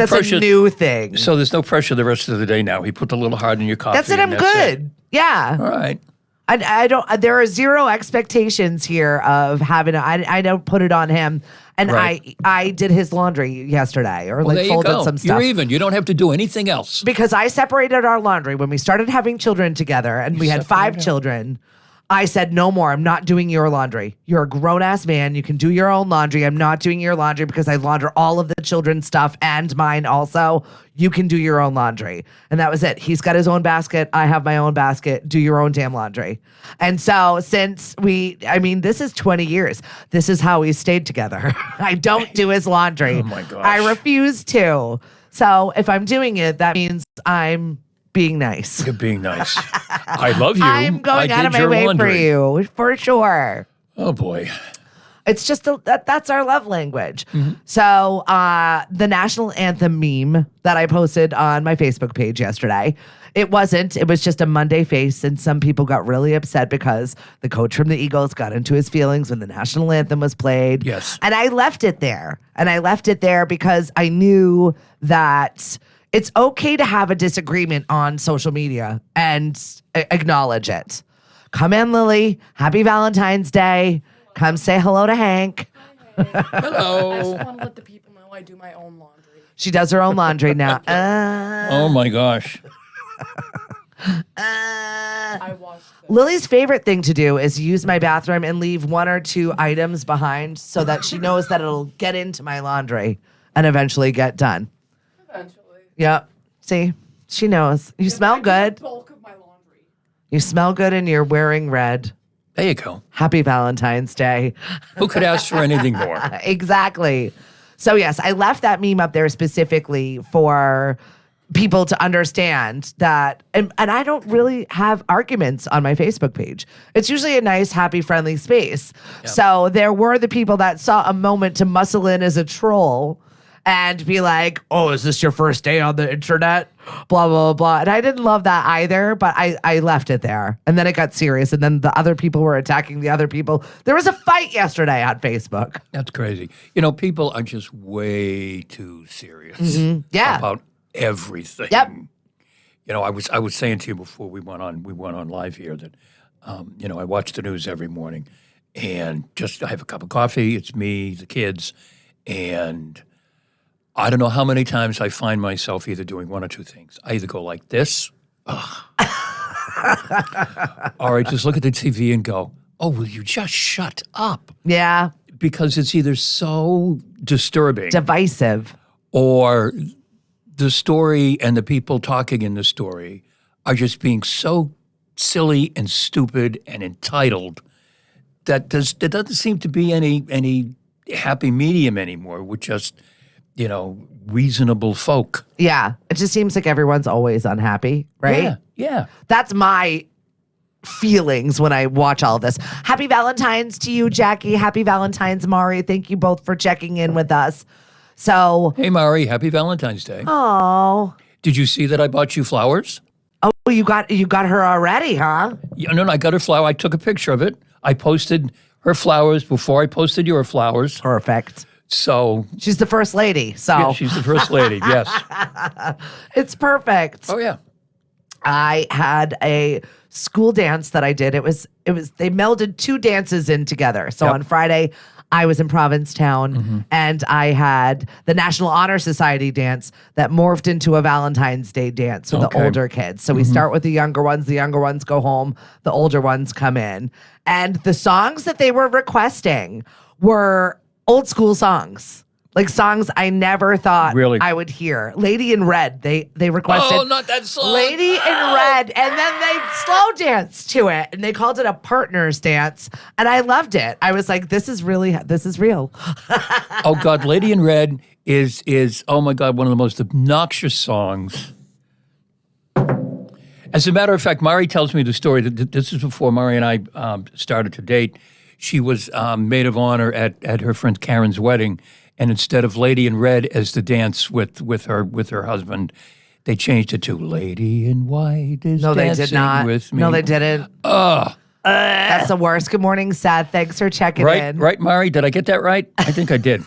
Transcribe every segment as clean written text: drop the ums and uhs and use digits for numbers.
That's a new thing. So there's no pressure the rest of the day now. He put a little heart in your coffee. That's it. I'm good. Yeah. All right. I don't. There are zero expectations here of having. I don't put it on him. And Right. I did his laundry yesterday, or Well, there you folded go. some stuff. You're even. You don't have to do anything else. Because I separated our laundry when we started having children together, and we had 5 children. I said, no more. I'm not doing your laundry. You're a grown-ass man. You can do your own laundry. I'm not doing your laundry because I launder all of the children's stuff and mine also. You can do your own laundry. And that was it. He's got his own basket. I have my own basket. Do your own damn laundry. And so since this is 20 years. This is how we stayed together. I don't do his laundry. Oh, my gosh. I refuse to. So if I'm doing it, that means I'm being nice. You're being nice. I love you. I'm going out of my way for you, for sure. Oh, boy. It's just that's our love language. Mm-hmm. So the national anthem meme that I posted on my Facebook page yesterday, it was just a Monday face, and some people got really upset because the coach from the Eagles got into his feelings when the national anthem was played. Yes. And I left it there. And I left it there because I knew that it's okay to have a disagreement on social media and acknowledge it. Come in, Lily. Happy Valentine's Day. Come say hello to Hank. Hello. I just want to let the people know I do my own laundry. She does her own laundry now. Oh, my gosh. I washed them. Lily's favorite thing to do is use my bathroom and leave 1 or 2 items behind so that she knows that it'll get into my laundry and eventually get done. Eventually. Yep. See, she knows. You smell I do good. the bulk of my laundry. You smell good and you're wearing red. There you go. Happy Valentine's Day. Who could ask for anything more? Exactly. So yes, I left that meme up there specifically for people to understand that, and I don't really have arguments on my Facebook page. It's usually a nice, happy, friendly space. Yep. So there were the people that saw a moment to muscle in as a troll and be like, oh, is this your first day on the internet? Blah, blah, blah. And I didn't love that either, but I left it there. And then it got serious. And then the other people were attacking the other people. There was a fight yesterday on Facebook. That's crazy. People are just way too serious Yeah. about everything. Yep. I was saying to you before we went on live here that, I watch the news every morning and just I have a cup of coffee. It's me, the kids, and I don't know how many times I find myself either doing one or two things. I either go like this, or I just look at the TV and go, oh, will you just shut up? Yeah. Because it's either so disturbing Divisive. or the story and the people talking in the story are just being so silly and stupid and entitled that there doesn't seem to be any happy medium anymore with just reasonable folk. Yeah. It just seems like everyone's always unhappy, right? Yeah. That's my feelings when I watch all of this. Happy Valentine's to you, Jackie. Happy Valentine's, Mari. Thank you both for checking in with us. So, Hey, Mari, happy Valentine's Day. oh, Did you see that I bought you flowers? you got her already, huh? Yeah, no, I got her flower. I took a picture of it. I posted her flowers before I posted your flowers. Perfect. So She's the first lady, so yeah, she's the first lady. Yes. it's perfect. Oh yeah. I had a school dance that I did. It was they melded 2 dances in together. So Yep. on Friday, I was in Provincetown and I had the National Honor Society dance that morphed into a Valentine's Day dance with the Okay. older kids. So we start with the younger ones go home, the older ones come in. And the songs that they were requesting were old school songs. Like songs I never thought Really? I would hear. Lady in Red, they requested Oh, not that song. Lady in Red, and then they slow danced to it, and they called it a partners dance, and I loved it. I was like, this is real. Oh God, Lady in Red is oh my God, one of the most obnoxious songs. As a matter of fact, Mari tells me the story. This is before Mari and I started to date. She was maid of honor at her friend Karen's wedding, and instead of Lady in Red as the dance with her husband, they changed it to Lady in White is No, they dancing did not. with me. No, they didn't. That's the worst. Good morning, Seth. Thanks for checking in. Right, Mari? Did I get that right? I think I did.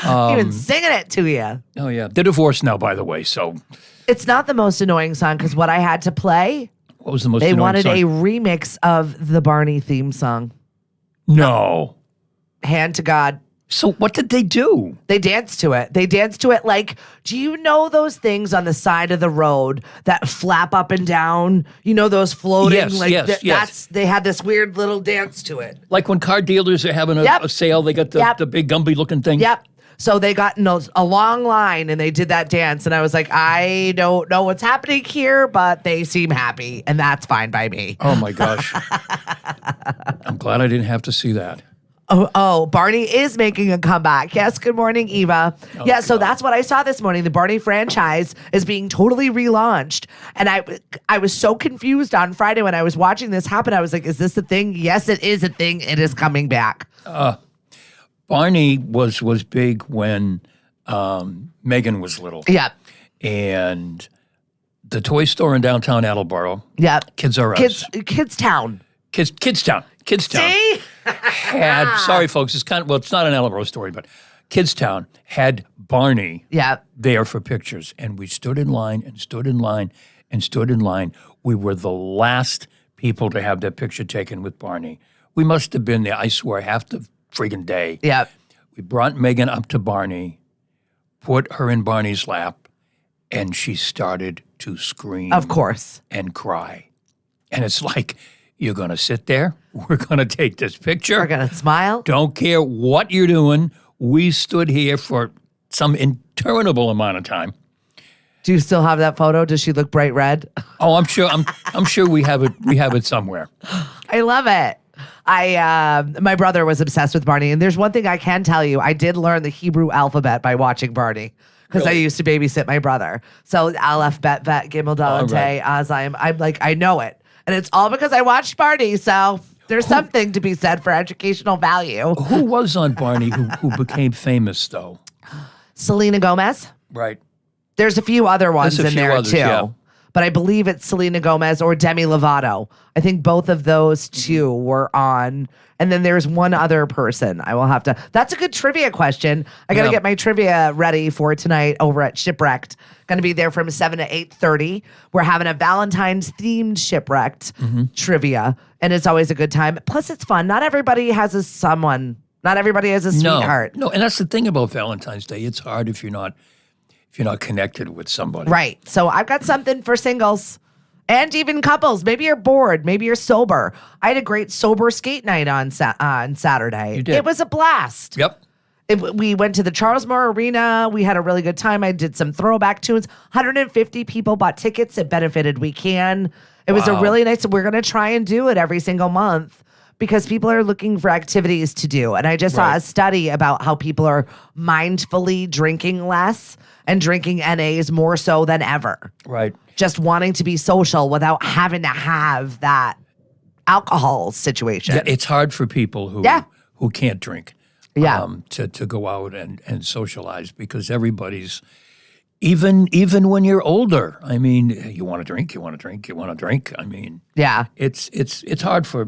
Even singing it to you. Oh, yeah. They're divorced now, by the way, so It's not the most annoying song because what I had to play, what was the most they annoying wanted song? a remix of the Barney theme song. No. Hand to God. So what did they do? They danced to it. They danced to it like, do you know those things on the side of the road that flap up and down? You know those floating? Yes, like yes. They had this weird little dance to it. Like when car dealers are having a sale, they got the big Gumby looking thing. Yep. So they got in a long line and they did that dance. And I was like, I don't know what's happening here, but they seem happy. And that's fine by me. Oh, my gosh. I'm glad I didn't have to see that. Oh, Barney is making a comeback. Yes, good morning, Eva. Yeah, so that's what I saw this morning. The Barney franchise is being totally relaunched. And I was so confused on Friday when I was watching this happen. I was like, is this a thing? Yes, it is a thing. It is coming back. Barney was big when Megan was little. Yeah. And the toy store in downtown Attleboro, Yeah. Kids R Us. Kids Town. Kidstown. See? Had, sorry folks, it's it's not an Attleboro story, but Kidstown had Barney Yeah. there for pictures. And we stood in line and stood in line and stood in line. We were the last people to have that picture taken with Barney. We must have been there, I swear, half the friggin' day. Yeah. We brought Megan up to Barney, put her in Barney's lap, and she started to scream. Of course. And cry. And it's like, you're going to sit there. We're going to take this picture. We're going to smile. Don't care what you're doing. We stood here for some interminable amount of time. Do you still have that photo? Does she look bright red? Oh, I'm sure. I'm sure we have it. We have it somewhere. I love it. My brother was obsessed with Barney, and there's one thing I can tell you: I did learn the Hebrew alphabet by watching Barney because I used to babysit my brother. So Aleph, Bet, Vet, Gimel, Dalet, Tei, Azayim. I'm like, I know it, and it's all because I watched Barney. So there's something to be said for educational value. Who was on Barney who became famous though? Selena Gomez. Right. There's a few other ones in there others, too. yeah. But I believe it's Selena Gomez or Demi Lovato. I think both of those two were on. And then there's one other person. I will have to. That's a good trivia question. I got to get my trivia ready for tonight over at Shipwrecked. Going to be there from 7 to 8:30. We're having a Valentine's themed Shipwrecked trivia. And it's always a good time. Plus, it's fun. Not everybody has a someone. Not everybody has a sweetheart. No, and that's the thing about Valentine's Day. It's hard if you're not connected with somebody. Right. So I've got something for singles and even couples. Maybe you're bored. Maybe you're sober. I had a great sober skate night on Saturday. You did. It was a blast. Yep. We went to the Charles Moore Arena. We had a really good time. I did some throwback tunes. 150 people bought tickets. It benefited We Can. It was a really nice. We're going to try and do it every single month because people are looking for activities to do. And I just saw a study about how people are mindfully drinking less and drinking NAs more so than ever. Right. Just wanting to be social without having to have that alcohol situation. Yeah, it's hard for people who can't drink. Yeah. To go out and socialize because everybody's even when you're older. I mean, you want to drink. I mean, Yeah. it's hard for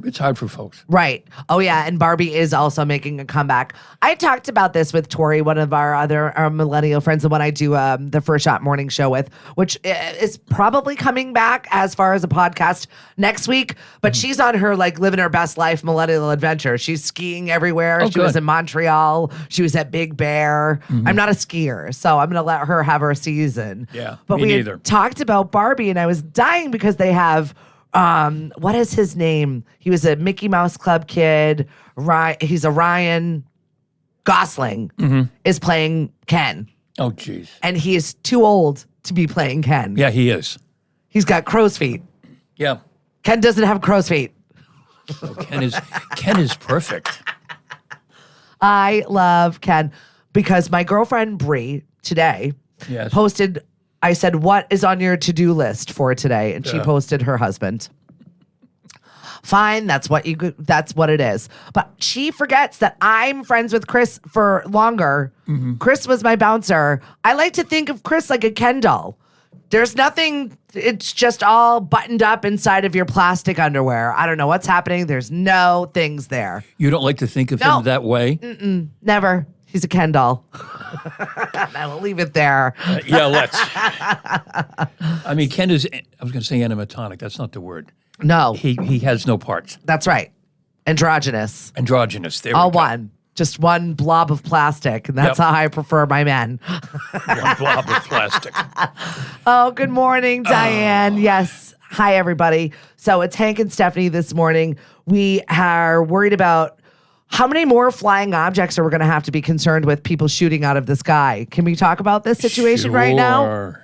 folks. Right. Oh, yeah. And Barbie is also making a comeback. I talked about this with Tori, one of our millennial friends, the one I do the First Shot morning show with, which is probably coming back as far as a podcast next week. But she's on her like living her best life millennial adventure. She's skiing everywhere. Oh, she was good. in Montreal. She was at Big Bear. I'm not a skier, so I'm going to let her have her season. Yeah, But me we neither. had talked about Barbie, and I was dying because they have what is his name? He was a Mickey Mouse Club kid. He's a Ryan Gosling is playing Ken. Oh, geez. And he is too old to be playing Ken. Yeah, he is. He's got crow's feet. Yeah. Ken doesn't have crow's feet. Oh, Ken is perfect. I love Ken because my girlfriend Bree today Yes. posted, I said, what is on your to-do list for today? And she posted her husband. Fine, that's what it is. But she forgets that I'm friends with Chris for longer. Chris was my bouncer. I like to think of Chris like a Ken doll. There's nothing, it's just all buttoned up inside of your plastic underwear. I don't know what's happening. There's no things there. You don't like to think of No. him that way? Never. He's a Ken doll. I will leave it there. Yeah, let's. I mean, Ken is, I was going to say animatronic. That's not the word. No, He has no parts. that's right. Androgynous. Androgynous. There All we go. one. Just one blob of plastic. And that's Yep. how I prefer my men. One blob of plastic. Oh, good morning, Diane. Yes. Hi, everybody. So it's Hank and Stephanie this morning. We are worried about how many more flying objects are we going to have to be concerned with people shooting out of the sky. Can we talk about this situation right now? Sure.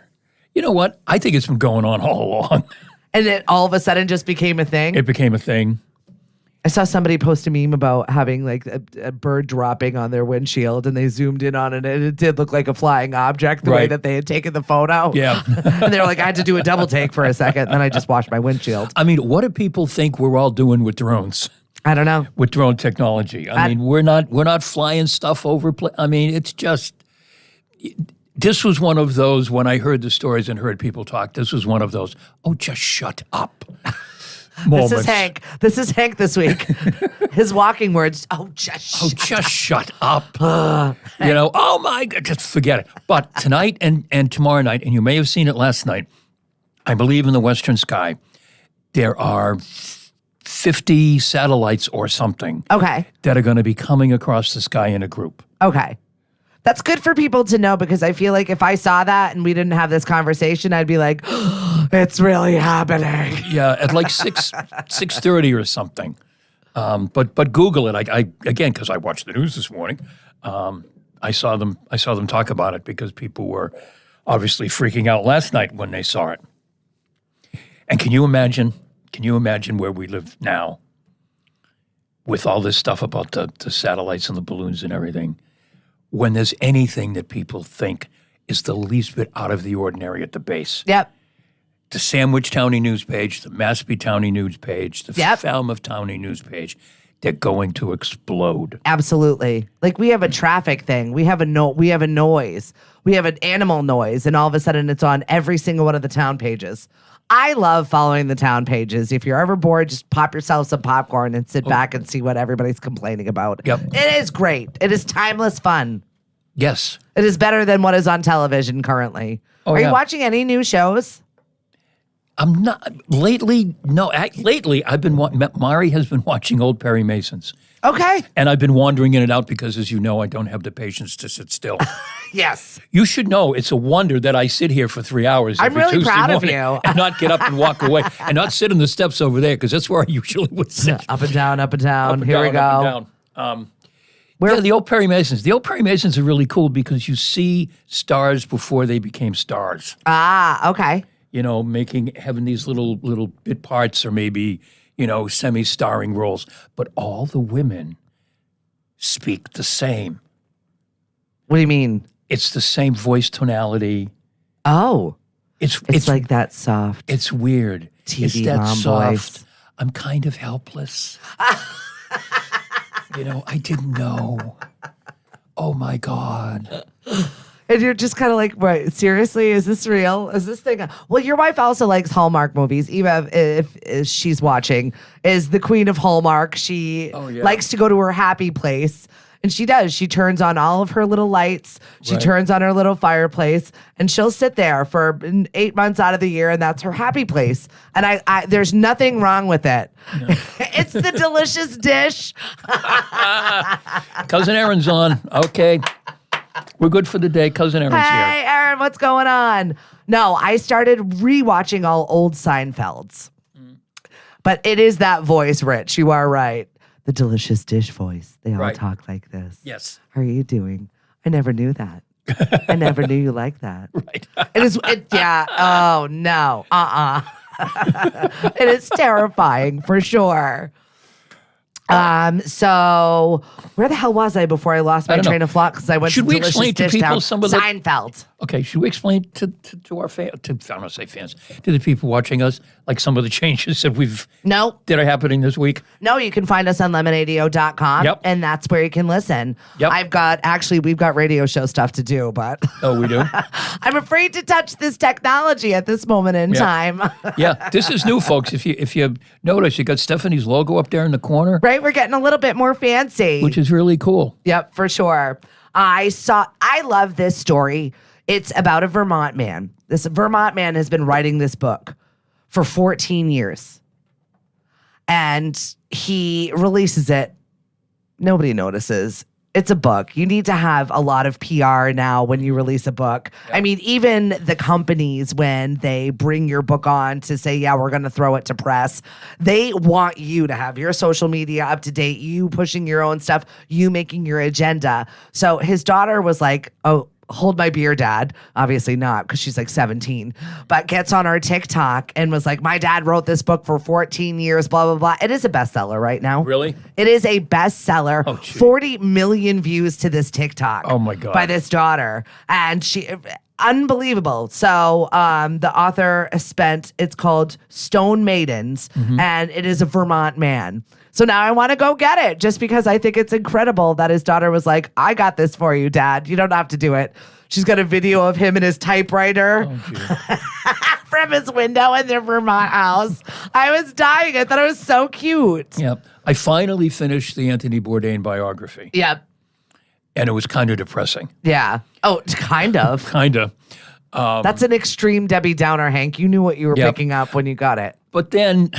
You know what? I think it's been going on all along. And it all of a sudden just became a thing. It became a thing. I saw somebody post a meme about having like a bird dropping on their windshield and they zoomed in on it and it did look like a flying object the way Right. that they had taken the photo. Yeah. And they were like, I had to do a double take for a second. And then I just washed my windshield. I mean, what do people think we're all doing with drones? I don't know. With drone technology. I mean, we're not flying stuff over. I mean, it's just. This was one of those when I heard the stories and heard people talk. This was one of those. Oh, just shut up. Moments. This is Hank. This is Hank this week. His walking words. Oh, just Oh, just shut up. You know. Oh my God. Just forget it. But tonight and tomorrow night, and you may have seen it last night. I believe in the western sky, there are 50 satellites or something Okay. that are going to be coming across the sky in a group. Okay. That's good for people to know because I feel like if I saw that and we didn't have this conversation, I'd be like, it's really happening. Yeah, at like 6:30 or something. But Google it. I again, because I watched the news this morning. I saw them talk about it because people were obviously freaking out last night when they saw it. And can you imagine where we live now with all this stuff about the satellites and the balloons and everything? When there's anything that people think is the least bit out of the ordinary at the base. Yep. The Sandwich County news page, the Mashpee County news page, the Yep. Falmouth County news page, they're going to explode. Absolutely. Like we have a traffic thing. We have a noise. We have an animal noise. And all of a sudden it's on every single one of the town pages. I love following the town pages. If you're ever bored, just pop yourself some popcorn and sit back and see what everybody's complaining about. Yep. It is great. It is timeless fun. Yes. It is better than what is on television currently. Oh, Are yeah. you watching any new shows? I'm not lately. No, lately I've been. Mari has been watching old Perry Masons, Okay. and I've been wandering in and out because, as you know, I don't have the patience to sit still. Yes. You should know it's a wonder that I sit here for 3 hours. I'm every really Tuesday proud of morning you. and not get up and walk away, and not sit on the steps over there because that's where I usually would sit. Up and down, up and down. Up and Here we down, go. up and down. Yeah, the old Perry Masons. The old Perry Masons are really cool because you see stars before they became stars. Ah, okay. You know, having these little bit parts or maybe, semi-starring roles. But all the women speak the same. What do you mean? It's the same voice tonality. Oh, It's like that soft. It's weird. TV it's that mom soft. voice. I'm kind of helpless. I didn't know. Oh my God. And you're just kind of like, wait, seriously? Is this real? Is this thing? Well, your wife also likes Hallmark movies. Eva, if she's watching, is the queen of Hallmark. She likes to go to her happy place. And she does. She turns on all of her little lights. She Right. turns on her little fireplace. And she'll sit there for 8 months out of the year. And that's her happy place. And I there's nothing wrong with it. No. It's the delicious dish. Cousin Aaron's on. Okay. We're good for the day. Cousin Aaron's Hey, here. Aaron, what's going on? No, I started rewatching all old Seinfelds. But it is that voice, Rich. You are right. The delicious dish voice. They all Right. talk like this. Yes. How are you doing? I never knew that. I never knew you like that. Right. Yeah. Oh, no. It is terrifying for sure. So where the hell was I before I lost my don't know. train of thought? Because I went Should to we Delicious explain to Dish people Town. some of the- Seinfeld. Okay, should we explain to our fans, I don't want to say fans, to the people watching us, like some of the changes No, that are happening this week? No, you can find us on lemonadio.com, Yep. and that's where you can listen. Yep. We've got radio show stuff to do, but Oh, we do? I'm afraid to touch this technology at this moment in time. Yeah, this is new, folks. If you notice, you got Stephanie's logo up there in the corner, Right? We're getting a little bit more fancy. which is really cool. Yep, for sure. I love this story. It's about a Vermont man. This Vermont man has been writing this book for 14 years. And he releases it. Nobody notices. It's a book. You need to have a lot of PR now when you release a book. I mean, even the companies, when they bring your book on to say, yeah, we're going to throw it to press, they want you to have your social media up to date, you pushing your own stuff, you making your agenda. So his daughter was like, oh, hold my beer, Dad. Obviously not, because she's like 17, but gets on our TikTok and was like, my dad wrote this book for 14 years, blah, blah, blah. It is a bestseller right now. Really? It is a bestseller. Oh, gee. 40 million views to this TikTok. Oh, my God. By this daughter. And unbelievable. So the author it's called Stone Maidens, and it is a Vermont man. So now I want to go get it just because I think it's incredible that his daughter was like, I got this for you, Dad. You don't have to do it. She's got a video of him and his typewriter from his window in their Vermont house. I was dying. I thought it was so cute. Yep. I finally finished the Anthony Bourdain biography, Yep. and it was kind of depressing. Yeah. Oh, kind of. Kind of. That's an extreme Debbie Downer, Hank. You knew what you were Yep. picking up when you got it. But then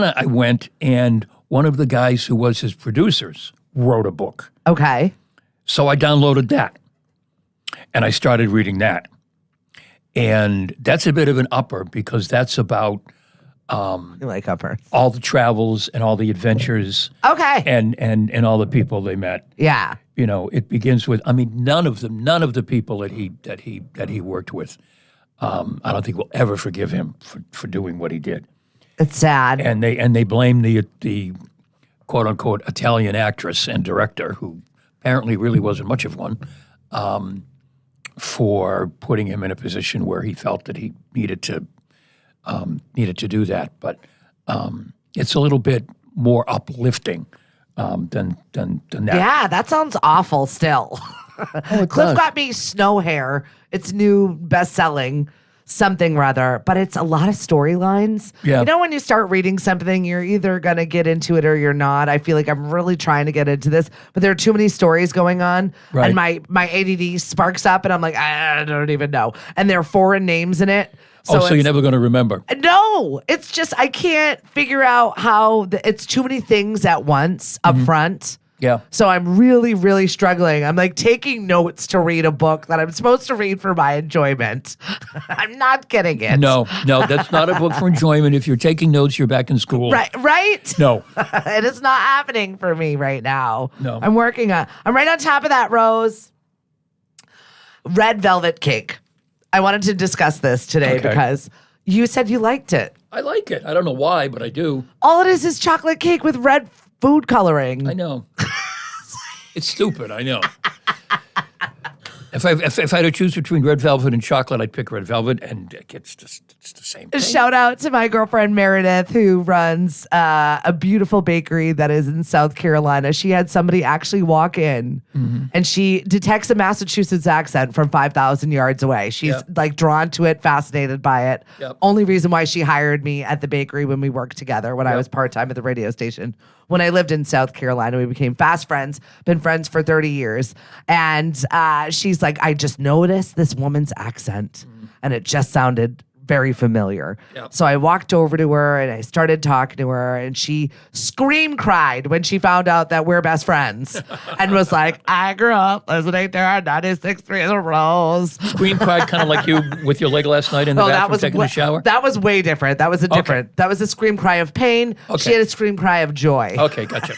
I went, and one of the guys who was his producers wrote a book. Okay. So I downloaded that, and I started reading that. And that's a bit of an upper because that's about You like upper. all the travels and all the adventures Okay. and all the people they met. Yeah. You know, it begins with, I mean, none of the people that he worked with, I don't think will ever forgive him for doing what he did. It's sad. And they blame the quote unquote Italian actress and director, who apparently really wasn't much of one, for putting him in a position where he felt that he needed to do that. But it's a little bit more uplifting than that. Yeah, that sounds awful still. Cliff does. got me Snow Hair. It's new best-selling something rather, but it's a lot of storylines. Yeah. You know, when you start reading something, you're either going to get into it or you're not. I feel like I'm really trying to get into this, but there are too many stories going on. Right. And my ADD sparks up and I'm like, I don't even know. And there are foreign names in it. So you're it's- never going to remember. No, it's just I can't figure out how it's too many things at once up front. Yeah. So I'm really, really struggling. I'm like taking notes to read a book that I'm supposed to read for my enjoyment. I'm not getting it. No, that's not a book for enjoyment. If you're taking notes, you're back in school. Right? No. It is not happening for me right now. No. I'm right on top of that, Rose. Red velvet cake. I wanted to discuss this today Okay. because you said you liked it. I like it. I don't know why, but I do. All it is chocolate cake with red food coloring. I know. It's stupid. I know. If I had to choose between red velvet and chocolate, I'd pick red velvet, and it's the same thing. Shout out to my girlfriend Meredith, who runs a beautiful bakery that is in South Carolina. She had somebody actually walk in, and she detects a Massachusetts accent from 5,000 yards away. She's Yep. like drawn to it, fascinated by it. Yep. Only reason why she hired me at the bakery when we worked together when I Yep. was part-time at the radio station. When I lived in South Carolina, we became fast friends, been friends for 30 years. And she's like, I just noticed this woman's accent, and it just sounded very familiar. Yep. So I walked over to her and I started talking to her, and she scream cried when she found out that we're best friends and was like, I grew up listening to our 96.3 Rose. Scream cried kind of like you with your leg last night in the bathroom taking a shower? That was way different. That was that was a scream cry of pain. She Okay. had a scream cry of joy. Okay, gotcha.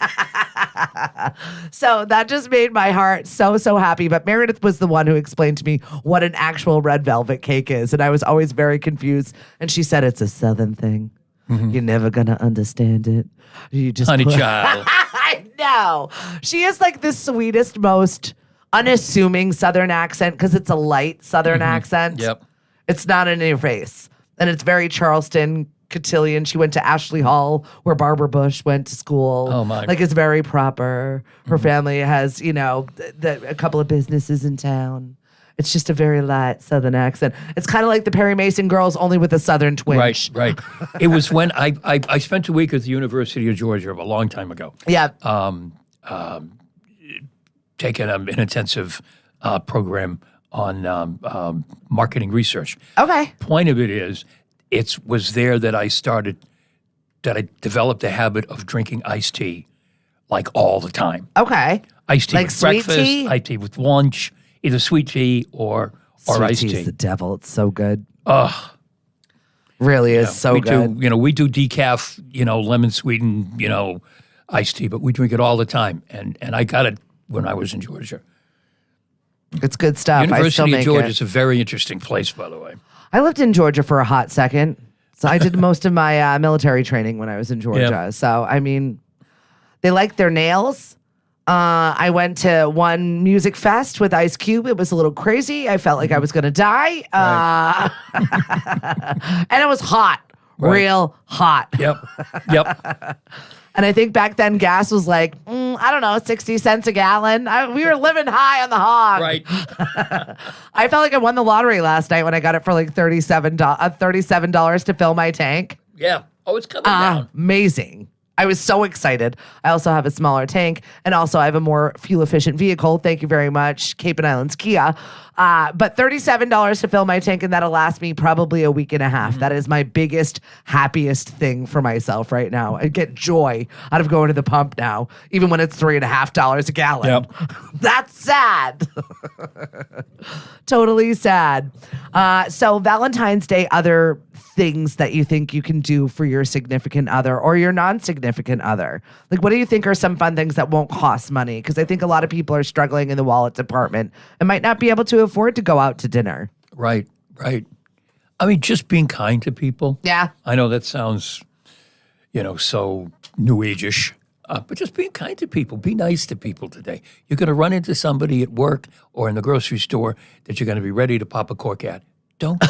So that just made my heart so, so happy. But Meredith was the one who explained to me what an actual red velvet cake is. And I was always very confused. And she said it's a Southern thing. You're never gonna understand it. You just Honey put- child. I know. She is like the sweetest, most unassuming Southern accent because it's a light Southern accent. Yep. It's not in your face. And it's very Charleston, cotillion. She went to Ashley Hall where Barbara Bush went to school. Oh, my. Like it's very proper. Her family has, a couple of businesses in town. It's just a very light Southern accent. It's kind of like the Perry Mason girls, only with a Southern twinge. Right. It was when I spent a week at the University of Georgia a long time ago. Yeah. Taking an intensive program on marketing research. Okay. Point of it is, it was there that I developed a habit of drinking iced tea like all the time. Okay. Iced tea Like with sweet breakfast, tea? iced tea with lunch, either sweet tea or Sweet iced tea tea. is the devil. It's so good. Ugh. Really is so we good. do, we do decaf, lemon sweetened, iced tea, but we drink it all the time. And I got it when I was in Georgia. It's good stuff. I still University of make Georgia it. is a very interesting place, by the way. I lived in Georgia for a hot second. So I did most of my military training when I was in Georgia. Yeah. So, I mean, they like their nails. I went to one music fest with Ice Cube. It was a little crazy. I felt like I was going to die. And it was hot, real hot. Yep. And I think back then gas was like, I don't know, 60 cents a gallon. We were living high on the hog. Right. I felt like I won the lottery last night when I got it for like $37 to fill my tank. Yeah. Oh, it's coming down. Amazing. I was so excited. I also have a smaller tank, and also I have a more fuel-efficient vehicle. Thank you very much, Cape and Islands Kia. But $37 to fill my tank, and that'll last me probably a week and a half. That is my biggest, happiest thing for myself right now. I get joy out of going to the pump now, even when it's $3.50 a gallon. Yep. That's sad. Totally sad. So Valentine's Day, other things that you think you can do for your significant other or your non-significant other? Like, what do you think are some fun things that won't cost money? Because I think a lot of people are struggling in the wallet department and might not be able to afford to go out to dinner. Right. I mean, just being kind to people. Yeah. I know that sounds, so new age-ish. But just being kind to people. Be nice to people today. You're going to run into somebody at work or in the grocery store that you're going to be ready to pop a cork at. Don't.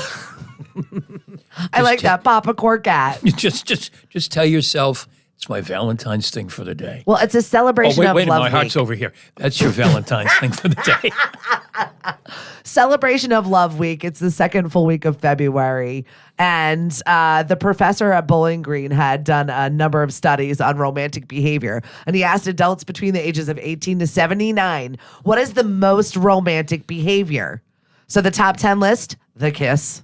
I like that. Papa Cork at. Just tell yourself, it's my Valentine's thing for the day. Well, it's a Oh, celebration wait, of my love heart's week. over here. That's your Valentine's thing for the day. Celebration of Love Week. It's the second full week of February. And the professor at Bowling Green had done a number of studies on romantic behavior. And he asked adults between the ages of 18 to 79, what is the most romantic behavior? So the top 10 list, the kiss,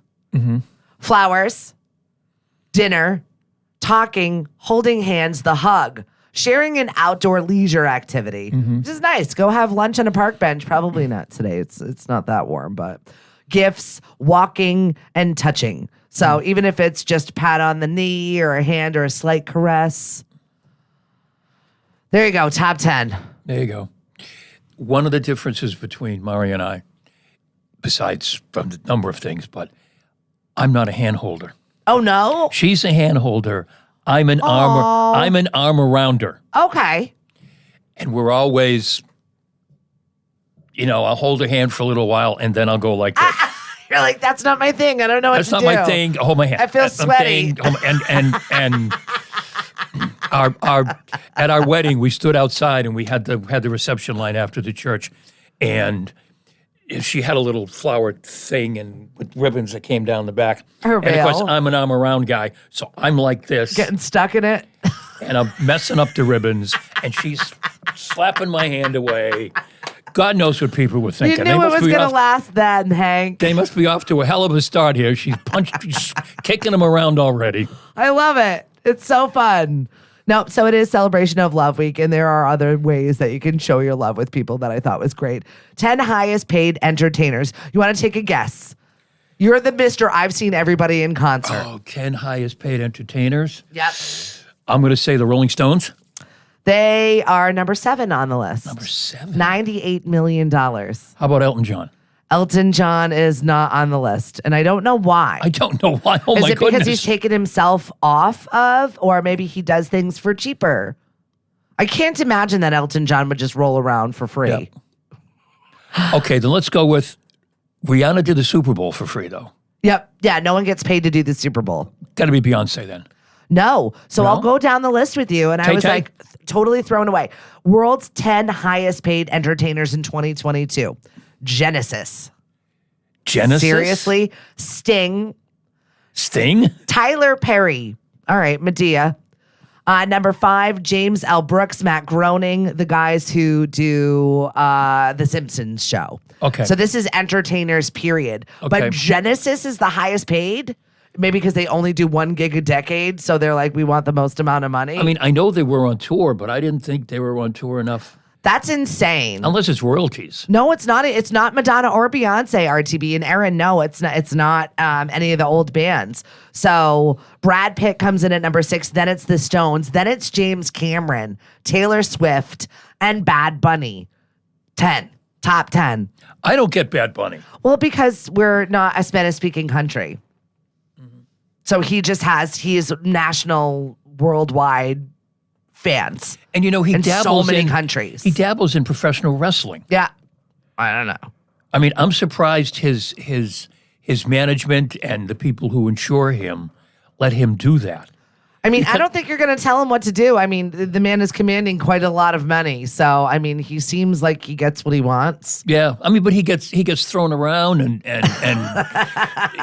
flowers, dinner, talking, holding hands, the hug, sharing an outdoor leisure activity, which is nice. Go have lunch on a park bench. Probably not today. It's not that warm, but gifts, walking, and touching. So even if it's just a pat on the knee or a hand or a slight caress. There you go. Top 10. There you go. One of the differences between Mari and I, besides from the number of things, but I'm not a hand holder. Oh, no? She's a hand holder. I'm an arm around her. Okay. And we're always, I'll hold her hand for a little while and then I'll go like this. You're like, that's not my thing. I don't know what That's to not do. my thing. Hold my hand. I feel That's my sweaty. thing. And at our wedding, we stood outside and we had the reception line after the church, and she had a little flower thing and with ribbons that came down the back. Her and of course, veil. I'm an arm around guy, so I'm like this, Getting stuck in it. and I'm messing up the ribbons, and she's slapping my hand away. God knows what people were You thinking. knew it was be going to off- last then, Hank. They must be off to a hell of a start here. She's kicking them around already. I love it. It's so fun. No, so it is Celebration of Love Week, and there are other ways that you can show your love with people that I thought was great. 10 highest paid entertainers. You want to take a guess? You're the Mr. I've seen everybody in concert. Oh, 10 highest paid entertainers. Yep. I'm going to say the Rolling Stones. They are number 7 on the list. Number 7. $98 million. How about Elton John? Elton John is not on the list, and I don't know why. I don't know why. Oh Is my it goodness. because he's taken himself off of, or maybe he does things for cheaper? I can't imagine that Elton John would just roll around for free. Yep. Okay, then let's go with Rihanna did the Super Bowl for free, though. Yep. Yeah, no one gets paid to do the Super Bowl. Got to be Beyonce then. No. So No? I'll go down the list with you. And I Tay was Tay? like, totally thrown away. World's 10 highest paid entertainers in 2022. Genesis. Genesis? Seriously? Sting. Sting? Tyler Perry. All right, Medea. Number 5, James L. Brooks, Matt Groening, the guys who do The Simpsons show. Okay. So this is entertainers, period. Okay. But Genesis is the highest paid, maybe because they only do 1 gig a decade. So they're like, we want the most amount of money. I mean, I know they were on tour, but I didn't think they were on tour enough. That's insane. Unless it's royalties. No, it's not. It's not Madonna or Beyonce, RTB, and Aaron. No, it's not. It's not any of the old bands. So Brad Pitt comes in at number 6. Then it's the Stones. Then it's James Cameron, Taylor Swift, and Bad Bunny. 10, top 10. I don't get Bad Bunny. Well, because we're not a Spanish-speaking country, so he is national, worldwide fans. And you know, he in dabbles so many in countries. He dabbles in professional wrestling. Yeah, I don't know. I mean, I'm surprised his management and the people who insure him let him do that. I mean, I don't think you're going to tell him what to do. I mean, the man is commanding quite a lot of money. So, I mean, he seems like he gets what he wants. Yeah, I mean, but he gets thrown around and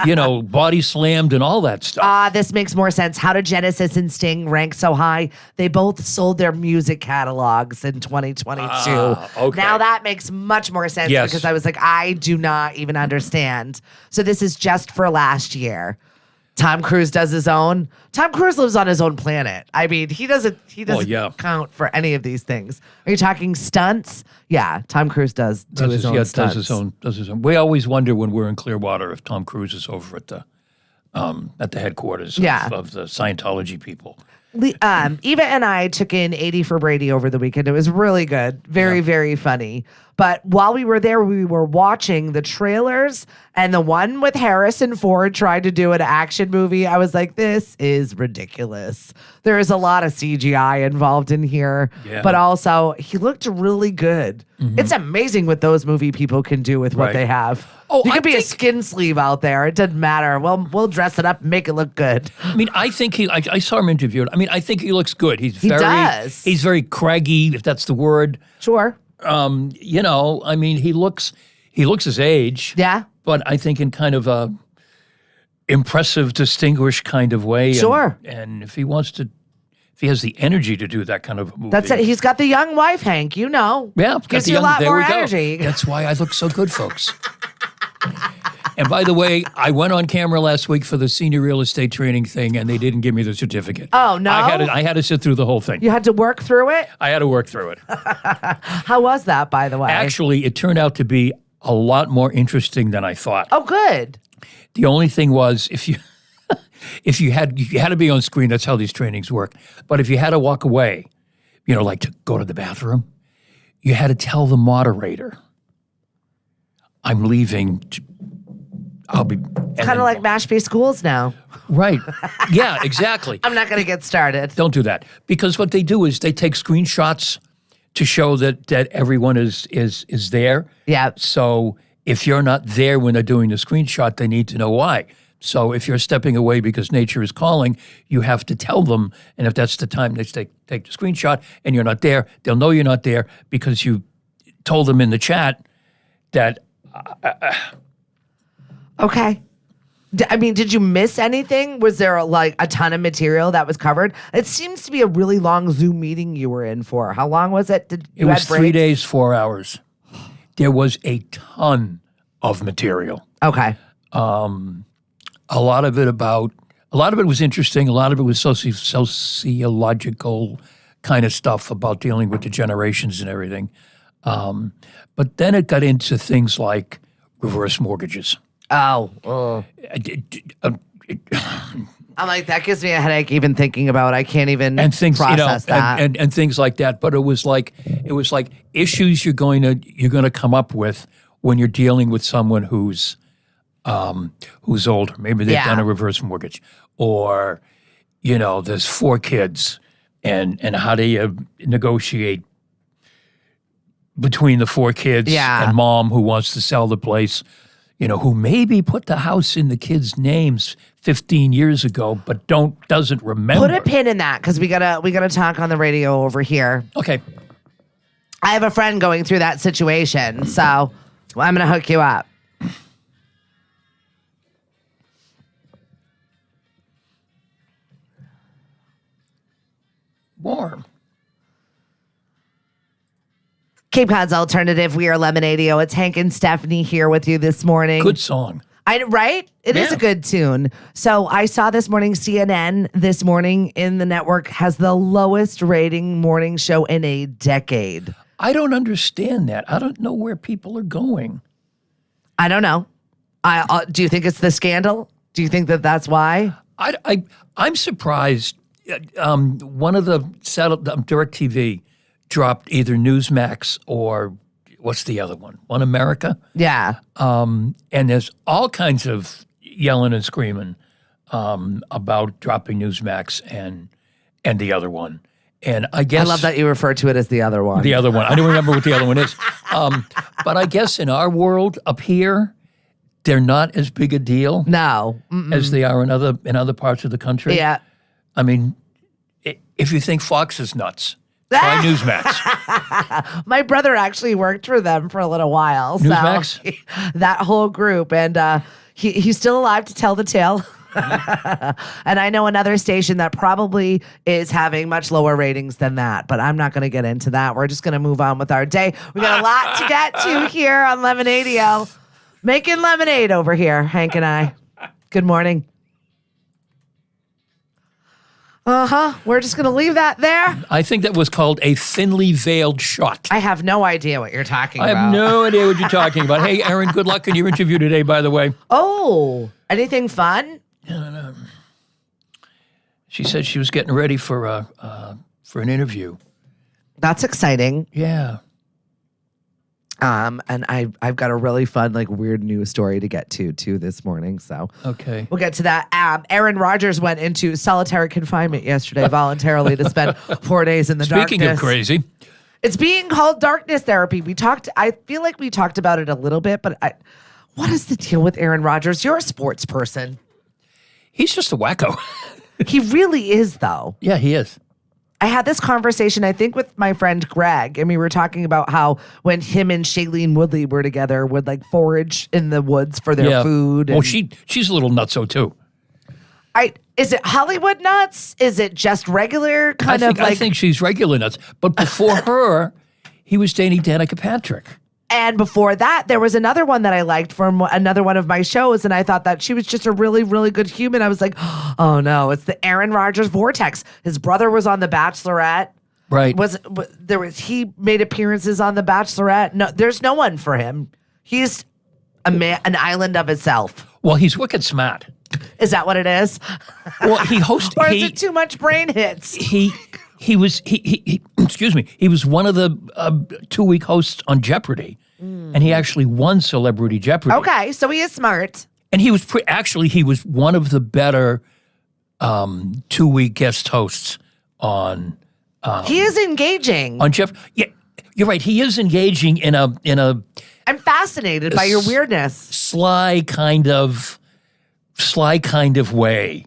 you know, body slammed and all that stuff. This makes more sense. How did Genesis and Sting rank so high? They both sold their music catalogs in 2022. Okay. Now that makes much more sense Yes. because I was like, I do not even understand. So this is just for last year. Tom Cruise does his own. Tom Cruise lives on his own planet. I mean, he doesn't yeah. count for any of these things. Are you talking stunts? Yeah, Tom Cruise does his own stunts. Does his own. We always wonder when we're in Clearwater if Tom Cruise is over at the headquarters of the Scientology people. Eva and I took in 80 for Brady over the weekend. It was really good. Very, very funny. But while we were there, we were watching the trailers, and the one with Harrison Ford tried to do an action movie. I was like, this is ridiculous. There is a lot of CGI involved in here, but also he looked really good. It's amazing what those movie people can do with what Right. they have. Oh, you I could be a think- skin sleeve out there. It doesn't matter. We'll dress it up and make it look good. I mean, I think I saw him interviewed. I mean, I think he looks good. He's does. He's very craggy, if that's the word. Sure. You know, I mean, he looks his age. Yeah. But I think in kind of a impressive, distinguished kind of way. Sure. And if he has the energy to do that kind of a movie. That's it. He's got the young wife, Hank. You know. Yeah. got Gives the you a lot there more we go. energy. That's why I look so good, folks. And by the way, I went on camera last week for the senior real estate training thing, and they didn't give me the certificate. Oh, no? I had to sit through the whole thing. You had to work through it? I had to work through it. How was that, by the way? Actually, it turned out to be a lot more interesting than I thought. Oh, good. The only thing was if you had to be on screen, that's how these trainings work. But if you had to walk away, you know, like to go to the bathroom, you had to tell the moderator, I'm leaving. I'll be Kind of like Mashpee Schools now. right. Yeah, exactly. I'm not going to get started. Don't do that, because what they do is they take screenshots to show that everyone is there. Yeah. So if you're not there when they're doing the screenshot, they need to know why. So if you're stepping away because nature is calling, you have to tell them. And if that's the time they take the screenshot and you're not there, they'll know you're not there because you told them in the chat that. Okay. I mean, did you miss anything? Was there like a ton of material that was covered? It seems to be a really long Zoom meeting you were in for. How long was it? It was 3 days, 4 hours. There was a ton of material. Okay. A lot of it was interesting. A lot of it was sociological kind of stuff about dealing with the generations and everything. But then it got into things like reverse mortgages. Oh. I'm like, that gives me a headache even thinking about it. I can't even process that. And things like that. But it was like issues you're going to come up with when you're dealing with someone who's older. Maybe they've done a reverse mortgage, or there's 4 kids, and how do you negotiate between the 4 kids and mom who wants to sell the place, who maybe put the house in the kids' names 15 years ago, but doesn't remember. Put a pin in that, because we gotta talk on the radio over here. Okay. I have a friend going through that situation, so I'm gonna hook you up. Warm. Cape Cod's Alternative. We are Lemonadio. It's Hank and Stephanie here with you this morning. Good song. Right? It is a good tune. So I saw this morning, CNN this morning in the network has the lowest rating morning show in a decade. I don't understand that. I don't know where people are going. I don't know. Do you think it's the scandal? Do you think that that's why? I'm surprised. One of the DirecTV dropped either Newsmax or what's the other one? One America? Yeah. And there's all kinds of yelling and screaming about dropping Newsmax and the other one. And I guess I love that you refer to it as the other one. The other one. I don't remember what the other one is. But I guess in our world up here, they're not as big a deal No. as they are in other parts of the country. Yeah. I mean, if you think Fox is nuts, try Newsmax. My brother actually worked for them for a little while. Newsmax? So that whole group. And he's still alive to tell the tale. And I know another station that probably is having much lower ratings than that, but I'm not going to get into that. We're just going to move on with our day. We got a lot to get to here on Lemonadio. Making lemonade over here, Hank and I. Good morning. We're just going to leave that there. I think that was called a thinly veiled shot. I have no idea what you're talking I about. have no idea what you're talking about. Hey, Aaron, good luck in your interview today, by the way. Oh, anything fun? She said she was getting ready for an interview. That's exciting. Yeah. And I've got a really fun, weird news story to get to too this morning. So Okay. we'll get to that. Aaron Rodgers went into solitary confinement yesterday voluntarily to spend 4 days in the darkness. Speaking of crazy. It's being called darkness therapy. I feel like we talked about it a little bit, but what is the deal with Aaron Rodgers? You're a sports person. He's just a wacko. He really is, though. Yeah, he is. I had this conversation, I think, with my friend Greg, and we were talking about how when him and Shailene Woodley were together, would forage in the woods for their food. Well, she's a little nutso too. Is it Hollywood nuts? Is it just regular I think she's regular nuts. But before her, he was dating Danica Patrick. And before that, there was another one that I liked from another one of my shows, and I thought that she was just a really, really good human. I was like, oh no, it's the Aaron Rodgers vortex. His brother was on The Bachelorette. Right. He made appearances on The Bachelorette. No, there's no one for him. He's an island of itself. Well, he's wicked smart. Is that what it is? Well, he hosted. Or is it too much brain hits? He was excuse me. He was one of the 2-week hosts on Jeopardy, and he actually won Celebrity Jeopardy. Okay, so he is smart. And he was he was one of the better 2-week guest hosts on. He is engaging. On Jeff. Yeah, you're right. He is engaging in a. I'm fascinated by your weirdness. Sly kind of way.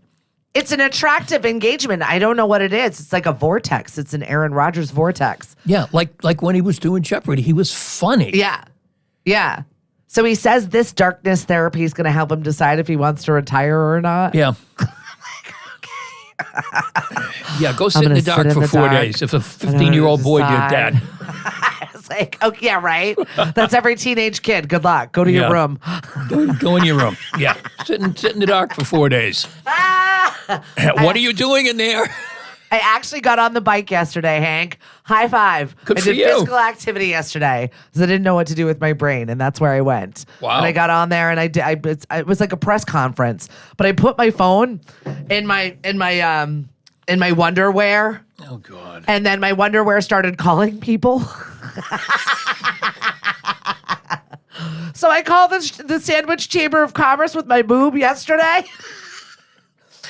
It's an attractive engagement. I don't know what it is. It's like a vortex. It's an Aaron Rodgers vortex. Yeah, like when he was doing Jeopardy, he was funny. Yeah. Yeah. So he says this darkness therapy is going to help him decide if he wants to retire or not. Yeah. Yeah, go sit in the dark for 4 days. If a 15-year-old boy did that. It's like, okay, yeah, right? That's every teenage kid. Good luck. Go to your room. Go in your room. Yeah. Sit in the dark for 4 days. What are you doing in there? I actually got on the bike yesterday, Hank. High five. Good I for did you. physical activity yesterday because I didn't know what to do with my brain, and that's where I went. Wow. And I got on there, and it was like a press conference, but I put my phone in my Wonderwear. Oh God. And then my Wonderwear started calling people. So I called the Sandwich Chamber of Commerce with my boob yesterday.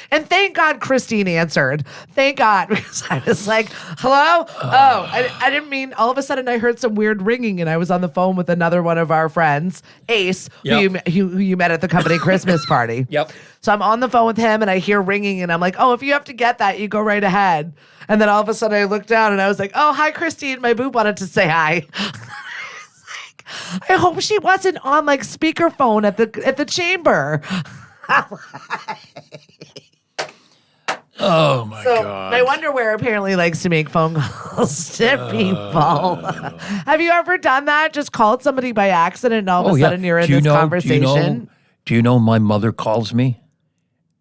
And thank God Christine answered. Thank God, because I was like, hello? I didn't mean, all of a sudden I heard some weird ringing and I was on the phone with another one of our friends, Ace, Yep. who you met at the company Christmas party. Yep. So I'm on the phone with him and I hear ringing and I'm like, oh, if you have to get that, you go right ahead. And then all of a sudden I look down and I was like, oh, hi, Christine. My boob wanted to say hi. I hope she wasn't on like speakerphone at the chamber. Oh my So God. my underwear apparently likes to make phone calls to people. Have you ever done that? Just called somebody by accident and all of a sudden you're in this conversation? Do you know my mother calls me?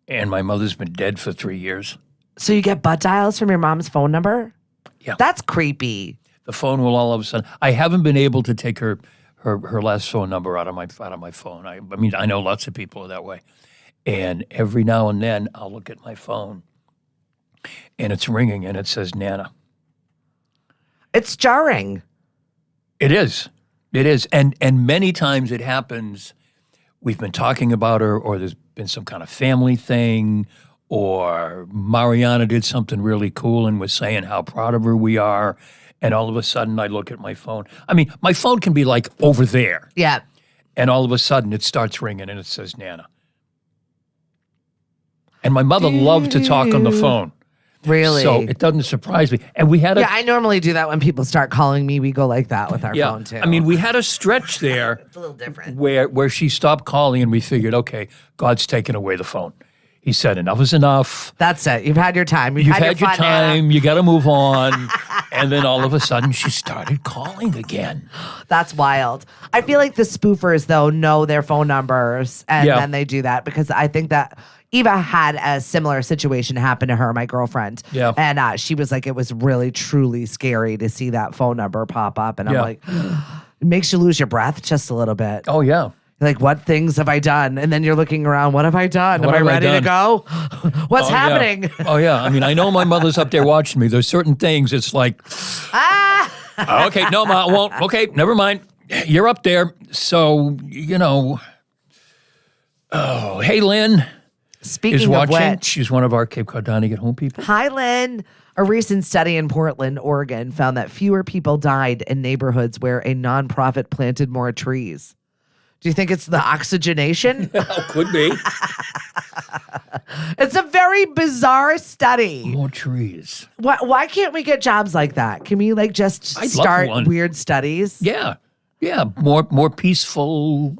And my mother's been dead for 3 years. So you get butt dials from your mom's phone number? Yeah. That's creepy. The phone will all of a sudden. I haven't been able to take her last phone number out of my phone. I mean, I know lots of people are that way. And every now and then I'll look at my phone and it's ringing and it says Nana. It's jarring. It is. It is. And many times it happens, we've been talking about her, or there's been some kind of family thing, or Mariana did something really cool and was saying how proud of her we are. And all of a sudden I look at my phone. I mean, my phone can be like over there. Yeah. And all of a sudden it starts ringing and it says Nana. And my mother loved to talk on the phone. Really? So it doesn't surprise me. And we had a Yeah, I normally do that when people start calling me. We go like that with our phone too. I mean, we had a stretch there it's a little different. where she stopped calling and we figured, okay, God's taken away the phone. He said, enough is enough. That's it. You've had your time. You've had your fun, Nana. time. You got to move on. And then all of a sudden she started calling again. That's wild. I feel like the spoofers, though, know their phone numbers and then they do that because I think that Eva had a similar situation happen to her, my girlfriend. Yeah. And she was like, it was really, truly scary to see that phone number pop up. And I'm like, it makes you lose your breath just a little bit. Oh, yeah. Like, what things have I done? And then you're looking around, what have I done? What Am I have ready I to go? What's happening? Yeah. Oh, yeah. I mean, I know my mother's up there watching me. There's certain things it's like, okay, no, Ma, I won't. Okay, never mind. You're up there. So, hey, Lynn. Speaking is of watching. which, She's one of our Cape Cod Dining at Home people. hi, Lynn. A recent study in Portland, Oregon, found that fewer people died in neighborhoods where a nonprofit planted more trees. Do you think it's the oxygenation? Could be. It's a very bizarre study. More trees. Why can't we get jobs like that? Can we just I'd love start one. weird studies? Yeah. Yeah. More peaceful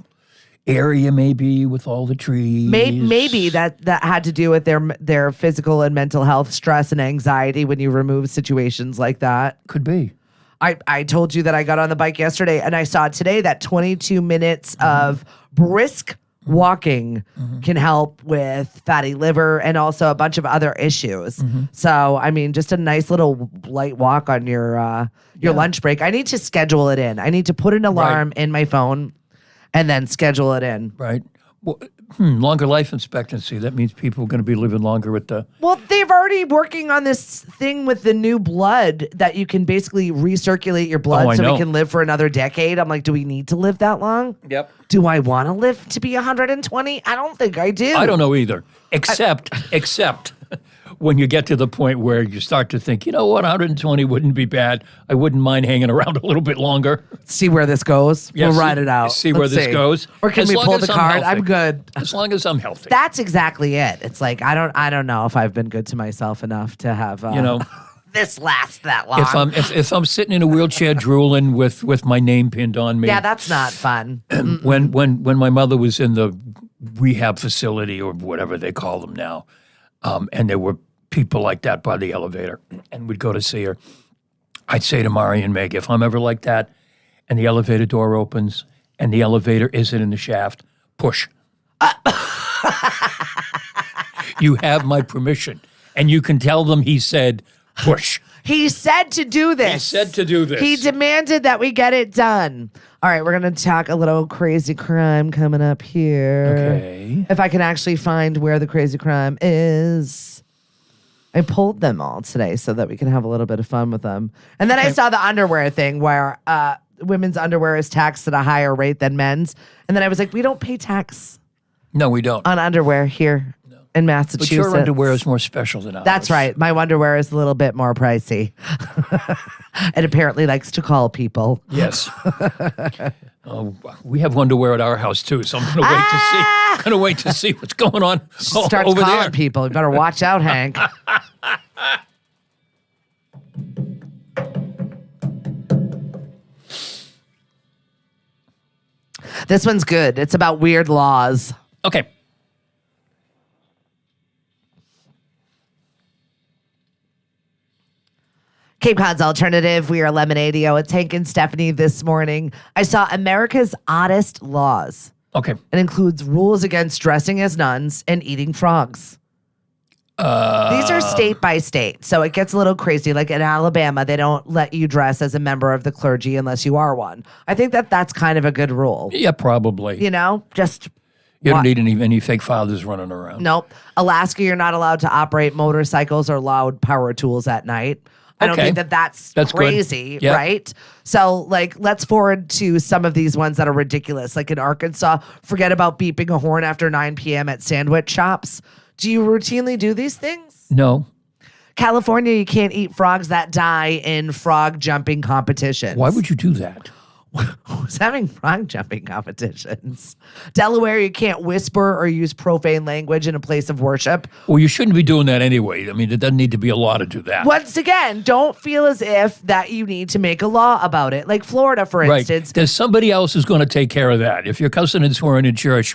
area maybe with all the trees. Maybe that had to do with their physical and mental health stress and anxiety when you remove situations like that. Could be. I told you that I got on the bike yesterday and I saw today that 22 minutes of brisk walking can help with fatty liver and also a bunch of other issues. So, I mean, just a nice little light walk on your lunch break. I need to schedule it in. I need to put an alarm in my phone and then schedule it in. Right. Well, longer life expectancy. That means people are going to be living longer with the... Well, they've already working on this thing with the new blood that you can basically recirculate your blood so we can live for another decade. I'm like, do we need to live that long? Yep. Do I want to live to be 120? I don't think I do. I don't know either. Except when you get to the point where you start to think, you know what, 120 wouldn't be bad. I wouldn't mind hanging around a little bit longer. See where this goes. Yeah, we'll ride it out. See where this goes. Or can As we long pull as the I'm card? healthy. I'm good. As long as I'm healthy. That's exactly it. It's like I don't know if I've been good to myself enough to have this last that long. If I'm sitting in a wheelchair drooling with my name pinned on me. Yeah, that's not fun. When my mother was in the rehab facility or whatever they call them now, and there were people like that by the elevator, and we'd go to see her, I'd say to Mari and Meg, if I'm ever like that and the elevator door opens and the elevator isn't in the shaft, push. You have my permission. And you can tell them he said, push. He said to do this. He said to do this. He demanded that we get it done. All right, we're going to talk a little crazy crime coming up here. Okay. If I can actually find where the crazy crime is. I pulled them all today so that we can have a little bit of fun with them. And then I saw the underwear thing where women's underwear is taxed at a higher rate than men's. And then I was like, we don't pay tax No, we don't. on underwear here in Massachusetts. But your underwear is more special than ours. That's right. My underwear is a little bit more pricey. It apparently likes to call people. Yes. We have underwear at our house too, so I'm going to wait to see. Going to wait to see what's going on Starts over calling there. people. You better watch out, Hank. This one's good. It's about weird laws. Okay. Cape Cod's Alternative. We are Lemonadio. It's Hank and Stephanie this morning. I saw America's Oddest Laws. Okay. It includes rules against dressing as nuns and eating frogs. These are state by state, so it gets a little crazy. Like in Alabama, they don't let you dress as a member of the clergy unless you are one. I think that's kind of a good rule. Yeah, probably. You know, just You don't need any fake fathers running around. nope. Alaska, you're not allowed to operate motorcycles or loud power tools at night. I don't Okay. think that's That's good. crazy, Yep. right? So, like, let's forward to some of these ones that are ridiculous. Like in Arkansas, forget about beeping a horn after 9 p.m. at sandwich shops. Do you routinely do these things? No. California, you can't eat frogs that die in frog jumping competitions. Why would you do that? Who's having frog jumping competitions? Delaware, you can't whisper or use profane language in a place of worship. Well, you shouldn't be doing that anyway. I mean, there doesn't need to be a law to do that. Once again, don't feel as if that you need to make a law about it. Like Florida, for Right. instance. There's somebody else who's going to take care of that. If your cousin is swearing in church,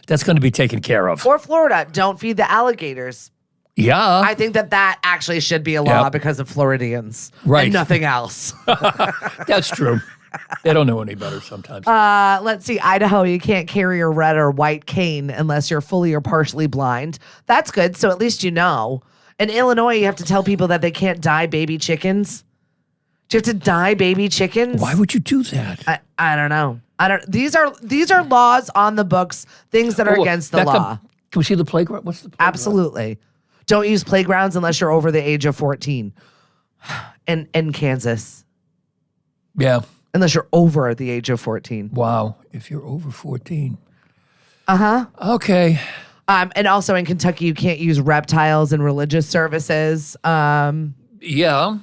that's going to be taken care of. Or Florida, don't feed the alligators. Yeah. I think that actually should be a law Yep. because of Floridians. Right. And nothing else. That's true. They don't know any better sometimes. Let's see. Idaho, you can't carry a red or white cane unless you're fully or partially blind. That's good. So at least you know. In Illinois, you have to tell people that they can't dye baby chickens. Do you have to dye baby chickens? Why would you do that? I don't know. These are laws on the books, things that are Oh, against the back law. up. Can we see the playground? What's the playground? Absolutely. Don't use playgrounds unless you're over the age of 14. In Kansas. Yeah. Unless you're over the age of 14. Wow. If you're over 14. Uh-huh. Okay. And also in Kentucky, you can't use reptiles in religious services. Yeah.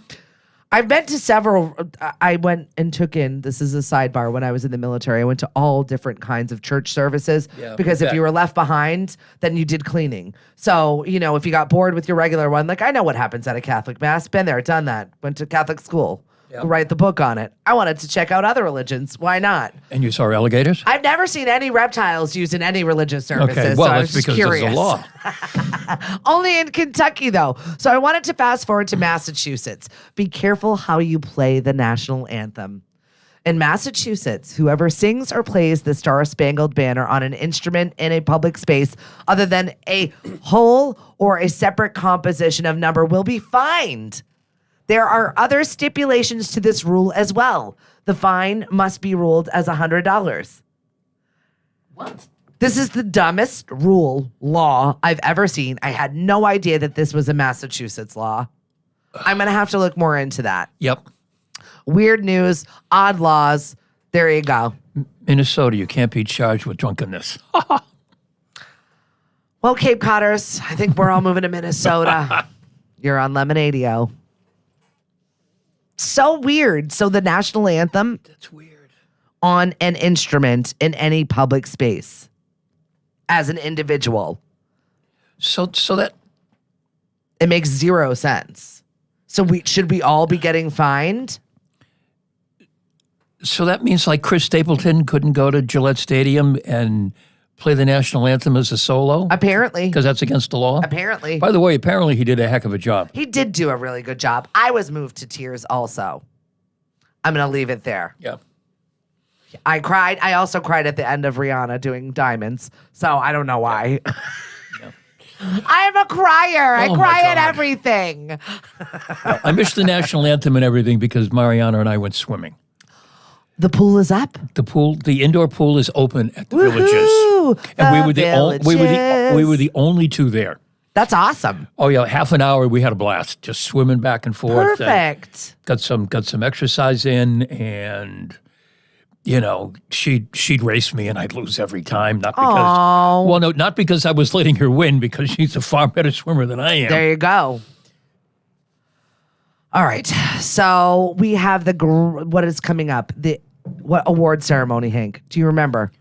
I've been to several. I went and took in, this is a sidebar, when I was in the military, I went to all different kinds of church services because if you were left behind, then you did cleaning. So, you know, if you got bored with your regular one, like I know what happens at a Catholic mass, been there, done that, went to Catholic school, write the book on it. I wanted to check out other religions. Why not? And you saw alligators? I've never seen any reptiles used in any religious services. Okay. Well, so I that's was just because curious. there's a law. Only in Kentucky, though. So I wanted to fast forward to Massachusetts. Be careful how you play the national anthem. In Massachusetts, whoever sings or plays the Star-Spangled Banner on an instrument in a public space other than a whole or a separate composition of number will be fined. There are other stipulations to this rule as well. The fine must be ruled as $100. What? This is the dumbest law I've ever seen. I had no idea that this was a Massachusetts law. I'm going to have to look more into that. Yep. Weird news, odd laws. There you go. Minnesota, you can't be charged with drunkenness. Well, Cape Codders, I think we're all moving to Minnesota. You're on Lemonadio. So weird. So the national anthem That's weird. on an instrument in any public space as an individual. So that It makes zero sense. So should we all be getting fined? so that means like Chris Stapleton couldn't go to Gillette Stadium and play the national anthem as a solo Apparently. because that's against the law. Apparently. By the way, apparently he did a heck of a job. He did do a really good job. I was moved to tears also. I'm going to leave it there. Yeah. I cried. I also cried at the end of Rihanna doing Diamonds. So I don't know why. I'm a crier. I Oh, my cry at God. everything. I missed the national anthem and everything because Mariana and I went swimming. The pool is up. The indoor pool is open at the Woohoo! villages, and we The were the only two there. That's awesome. Oh yeah, half an hour we had a blast, just swimming back and forth. and Perfect. got some exercise in, and she'd race me and I'd lose every time. Not because, Aw. well, no, not because I was letting her win, because she's a far better swimmer than I am. There you go. All right. So we have what is coming up? What award ceremony, Hank? Do you remember?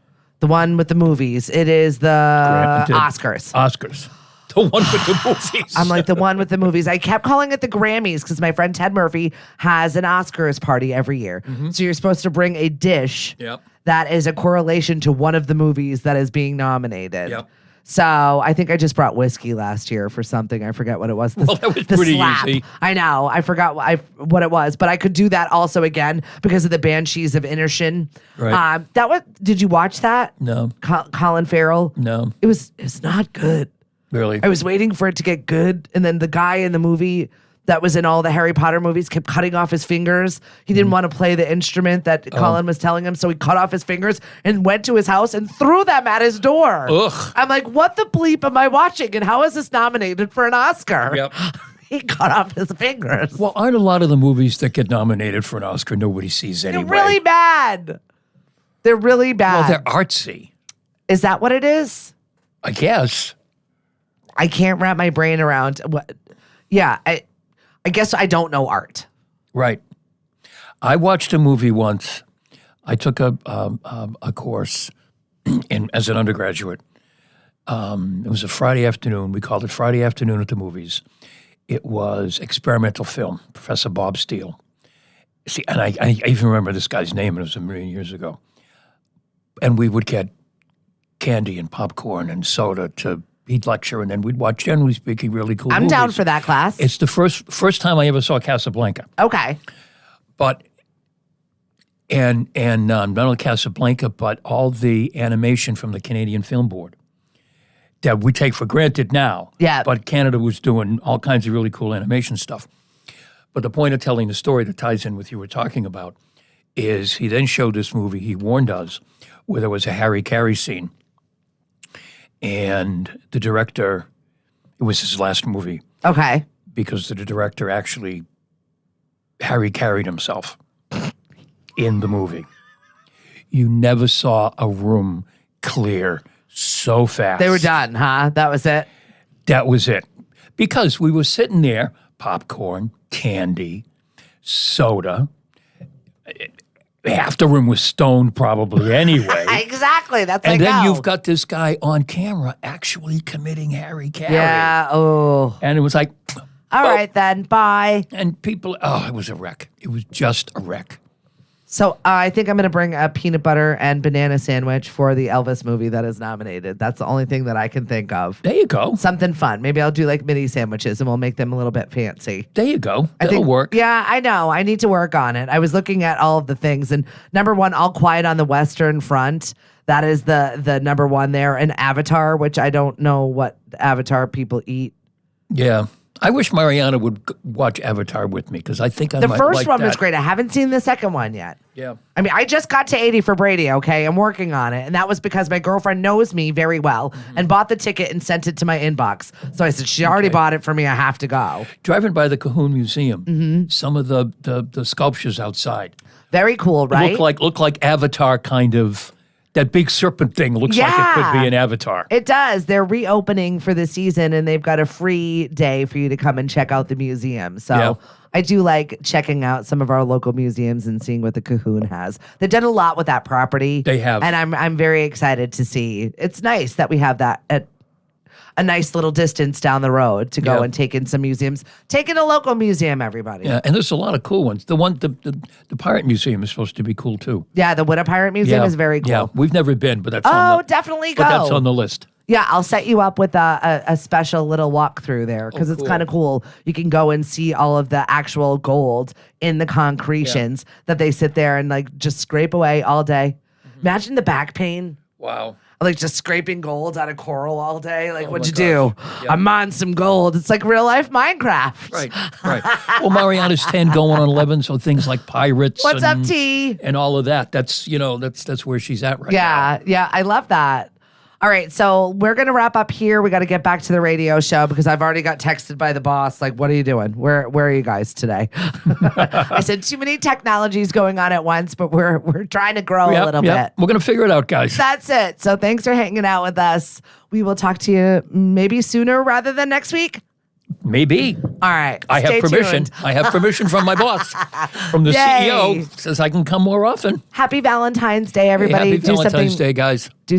The one with the movies. It is the Oscars. Oscars. The one with the movies. I'm like, the one with the movies. I kept calling it the Grammys because my friend Ted Murphy has an Oscars party every year. So you're supposed to bring a dish Yep. that is a correlation to one of the movies that is being nominated. Yep. So I think I just brought whiskey last year for something. I forget what it was. Well, that was pretty slap. easy. I know. I forgot what it was, but I could do that also again because of the Banshees of Inisherin. Right. Did you watch that? No. Colin Farrell? No. It's not good. Really? I was waiting for it to get good, and then the guy in the movie that was in all the Harry Potter movies kept cutting off his fingers. He didn't want to play the instrument that Colin was telling him, so he cut off his fingers and went to his house and threw them at his door. Ugh. I'm like, what the bleep am I watching, and how is this nominated for an Oscar? Yep. He cut off his fingers. Well, aren't a lot of the movies that get nominated for an Oscar nobody sees anyway? They're really bad. They're really bad. Well, they're artsy. Is that what it is? I guess. I can't wrap my brain around what. Yeah, I guess I don't know art. Right. I watched a movie once. I took a course as an undergraduate. It was a Friday afternoon. We called it Friday Afternoon at the Movies. It was experimental film, Professor Bob Steele. See, and I even remember this guy's name, and it was a million years ago. And we would get candy and popcorn and soda he'd lecture, and then we'd watch, generally speaking, really cool movies. I'm down for that class. It's the first time I ever saw Casablanca. Okay. But and not only Casablanca, but all the animation from the Canadian Film Board that we take for granted now. Yeah. But Canada was doing all kinds of really cool animation stuff. But the point of telling the story that ties in with you were talking about is he then showed this movie, he warned us, where there was a Harry Carey scene. And the director, it was his last movie. Okay. Because the director actually Harry carried himself in the movie. You never saw a room clear so fast. They were done, huh? That was it? That was it. Because we were sitting there, popcorn, candy, soda. Half the room was stoned probably anyway. Exactly. That's And like, then oh. you've got this guy on camera actually committing Harry Carey. Yeah. Oh. And it was like, All right, then. Bye. and people, it was a wreck. It was just a wreck. So I think I'm going to bring a peanut butter and banana sandwich for the Elvis movie that is nominated. That's the only thing that I can think of. There you go. Something fun. Maybe I'll do like mini sandwiches and we'll make them a little bit fancy. There you go. I That'll think, work. Yeah, I know. I need to work on it. I was looking at all of the things, and number one, All Quiet on the Western Front. That is the number one there. And Avatar, which I don't know what Avatar people eat. Yeah. I wish Mariana would watch Avatar with me because I think I The might first like one that. was great. I haven't seen the second one yet. Yeah. I mean, I just got to 80 for Brady, okay? I'm working on it. And that was because my girlfriend knows me very well and bought the ticket and sent it to my inbox. So I said, she already bought it for me. I have to go. Driving by the Cahoon Museum, some of the sculptures outside Very cool, right? look like Avatar kind of. That big serpent thing looks like it could be an Avatar. It does. They're reopening for the season, and they've got a free day for you to come and check out the museum. So Yeah. I do like checking out some of our local museums and seeing what the Cahoon has. They've done a lot with that property. They have. And I'm very excited to see. It's nice that we have that at a nice little distance down the road to go Yeah. and take in some museums. Take in a local museum, everybody. Yeah, and there's a lot of cool ones. The Pirate Museum is supposed to be cool too. Yeah, the Witta Pirate Museum is very cool. Yeah, we've never been, but that's Definitely go. But that's on the list. Yeah, I'll set you up with a special little walkthrough there because it's cool. kind of cool. You can go and see all of the actual gold in the concretions that they sit there and like just scrape away all day. Imagine the back pain. Wow. Like just scraping gold out of coral all day. Like, what'd you my do? gosh. Yeah. I'm on some gold. It's like real life Minecraft. Right. Well, Mariana's 10 going on 11, so things like pirates. What's up, and, T? And all of that. That's where she's at right now. Yeah, I love that. All right, so we're going to wrap up here. We got to get back to the radio show because I've already got texted by the boss. Like, what are you doing? Where are you guys today? I said too many technologies going on at once, but we're trying to grow a little bit. We're going to figure it out, guys. That's it. So thanks for hanging out with us. We will talk to you maybe sooner rather than next week. Maybe. All right. I have stay permission. tuned. I have permission from my boss, from the Yay. CEO. Says I can come more often. Happy Valentine's Day, Hey, everybody. happy Do Valentine's something. Day, guys. Do